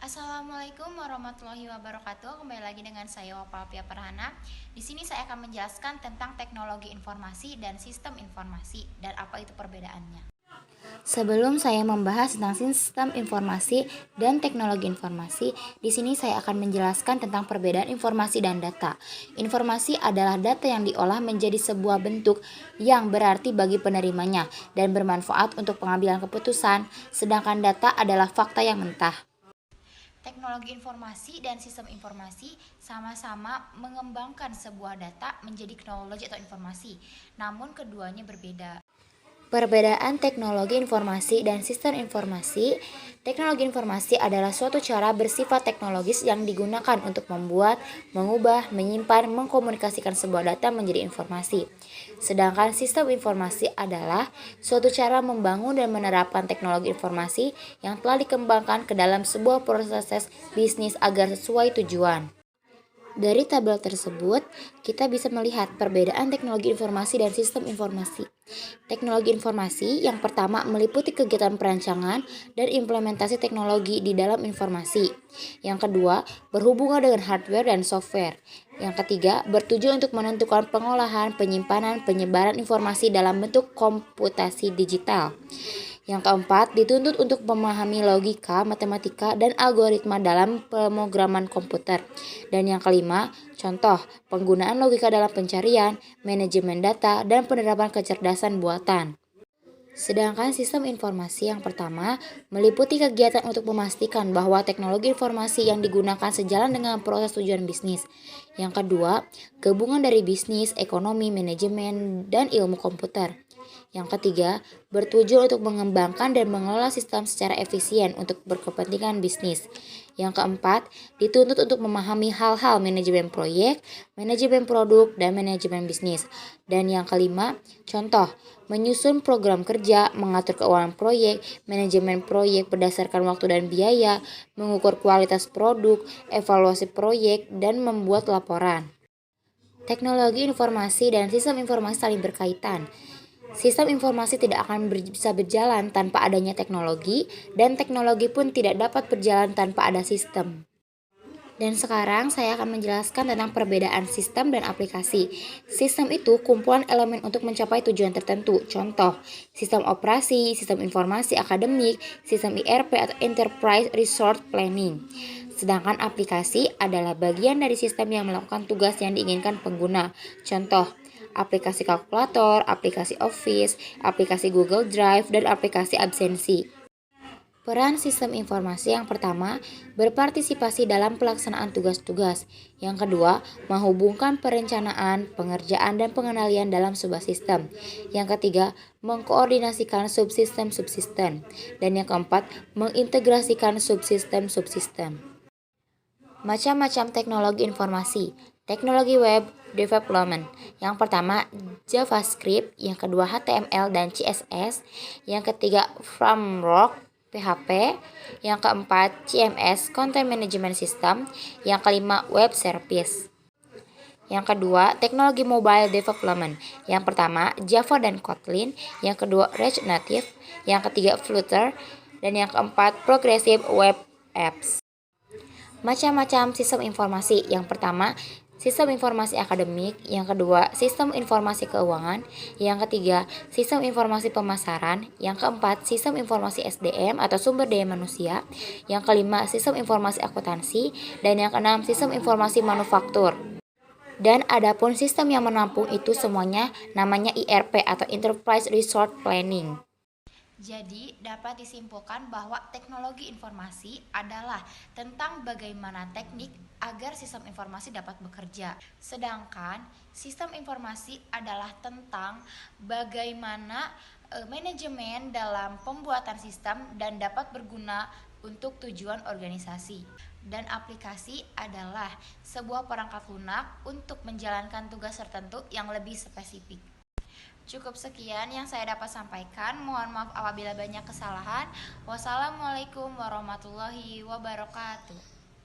Assalamualaikum warahmatullahi wabarakatuh. Kembali lagi dengan saya Wapalpia Perhana. Di sini saya akan menjelaskan tentang teknologi informasi dan sistem informasi dan apa itu perbedaannya. Sebelum saya membahas tentang sistem informasi dan teknologi informasi, di sini saya akan menjelaskan tentang perbedaan informasi dan data. Informasi adalah data yang diolah menjadi sebuah bentuk yang berarti bagi penerimanya dan bermanfaat untuk pengambilan keputusan, sedangkan data adalah fakta yang mentah. Teknologi informasi dan sistem informasi sama-sama mengembangkan sebuah data menjadi knowledge atau informasi, namun keduanya berbeda. Perbedaan teknologi informasi dan sistem informasi. Teknologi informasi adalah suatu cara bersifat teknologis yang digunakan untuk membuat, mengubah, menyimpan, mengkomunikasikan sebuah data menjadi informasi. Sedangkan sistem informasi adalah suatu cara membangun dan menerapkan teknologi informasi yang telah dikembangkan ke dalam sebuah proses bisnis agar sesuai tujuan. Dari tabel tersebut, kita bisa melihat perbedaan teknologi informasi dan sistem informasi. Teknologi informasi yang pertama meliputi kegiatan perancangan dan implementasi teknologi di dalam informasi. Yang kedua, berhubungan dengan hardware dan software. Yang ketiga, bertujuan untuk menentukan pengolahan, penyimpanan, penyebaran informasi dalam bentuk komputasi digital. Yang keempat, dituntut untuk memahami logika, matematika, dan algoritma dalam pemrograman komputer. Dan yang kelima, contoh, penggunaan logika dalam pencarian, manajemen data, dan penerapan kecerdasan buatan. Sedangkan sistem informasi yang pertama meliputi kegiatan untuk memastikan bahwa teknologi informasi yang digunakan sejalan dengan proses tujuan bisnis. Yang kedua, gabungan dari bisnis, ekonomi, manajemen, dan ilmu komputer. Yang ketiga, bertujuan untuk mengembangkan dan mengelola sistem secara efisien untuk berkepentingan bisnis. Yang keempat, dituntut untuk memahami hal-hal manajemen proyek, manajemen produk, dan manajemen bisnis. Dan yang kelima, contoh, menyusun program kerja, mengatur keuangan proyek, manajemen proyek berdasarkan waktu dan biaya, mengukur kualitas produk, evaluasi proyek, dan membuat laporan. Teknologi informasi dan sistem informasi saling berkaitan. Sistem informasi tidak akan bisa berjalan tanpa adanya teknologi, dan teknologi pun tidak dapat berjalan tanpa ada sistem. Dan sekarang saya akan menjelaskan tentang perbedaan sistem dan aplikasi. Sistem itu kumpulan elemen untuk mencapai tujuan tertentu. Contoh, sistem operasi, sistem informasi akademik, sistem ERP atau Enterprise Resource Planning. Sedangkan aplikasi adalah bagian dari sistem yang melakukan tugas yang diinginkan pengguna. Contoh, aplikasi kalkulator, aplikasi Office, aplikasi Google Drive, dan aplikasi absensi. Peran sistem informasi yang pertama, berpartisipasi dalam pelaksanaan tugas-tugas. Yang kedua, menghubungkan perencanaan, pengerjaan, dan pengendalian dalam sebuah sistem. Yang ketiga, mengkoordinasikan subsistem-subsistem. Dan yang keempat, mengintegrasikan subsistem-subsistem. Macam-macam teknologi informasi. Teknologi web development. Yang pertama JavaScript, yang kedua HTML dan CSS, yang ketiga framework PHP, yang keempat CMS Content Management System, yang kelima web service. Yang kedua, teknologi mobile development. Yang pertama, Java dan Kotlin. Yang kedua, React Native. Yang ketiga, Flutter. Dan yang keempat, Progressive Web Apps. Macam-macam sistem informasi. Yang pertama, sistem informasi akademik. Yang kedua, sistem informasi keuangan. Yang ketiga, sistem informasi pemasaran. Yang keempat, sistem informasi SDM atau sumber daya manusia. Yang kelima, sistem informasi akuntansi. Dan yang keenam, sistem informasi manufaktur. Dan adapun sistem yang menampung itu semuanya namanya ERP atau Enterprise Resource Planning. Jadi, dapat disimpulkan bahwa teknologi informasi adalah tentang bagaimana teknik agar sistem informasi dapat bekerja. Sedangkan sistem informasi adalah tentang bagaimana manajemen dalam pembuatan sistem dan dapat berguna untuk tujuan organisasi. Dan aplikasi adalah sebuah perangkat lunak untuk menjalankan tugas tertentu yang lebih spesifik. Cukup sekian yang saya dapat sampaikan. Mohon maaf apabila banyak kesalahan. Wassalamualaikum warahmatullahi wabarakatuh.